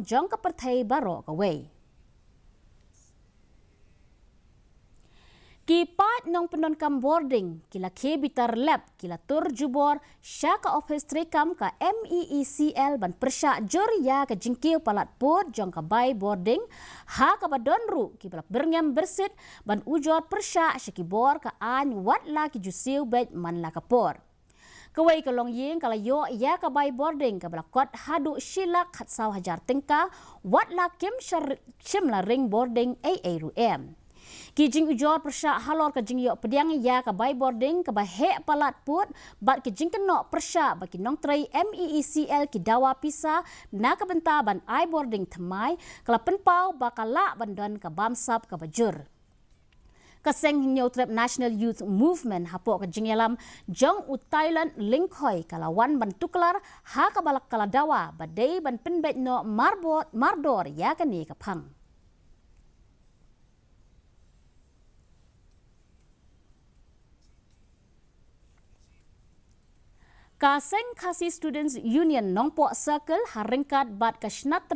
jong ke Bthei barok away. Kipat nong pendonkam Bording kila bitar lab kila tur jubor syaka Ophis trekam ka Meecl ban Pyrshah Joria ke Jingïakhih Palat put jong ka bai Bording ha ka badonru ki balak berngam bersit ban ujot Pyrshah syakibor ka an wat la ki jusiu bet man la kapor. Kawai kalong ying kala yo ya ka bai Bording ka balak kot hadu shilak hatsau hajar tingka wat la kim la ring Bording rum. Ki jing ujor Pyrshah halor ka jing yok pediang ya ka bai Bording ka ba he Palat put bat ki jing kenok Pyrshah bagi nong tray Meecl ki dawa pisa na ka benta ban ai Bording thamai kala penpau bakala bandon ka bamsap ka bajur. Kaseng hinyo trap National Youth Movement hapok ka jingyalam jong u Thailand lingkhoi kalawan ban tuklar ha ka balak kala dawa badai ban penbet no mardor ya ka ni ka phang. KHASI Students Union Nongpok Circle haringkat bat ka snat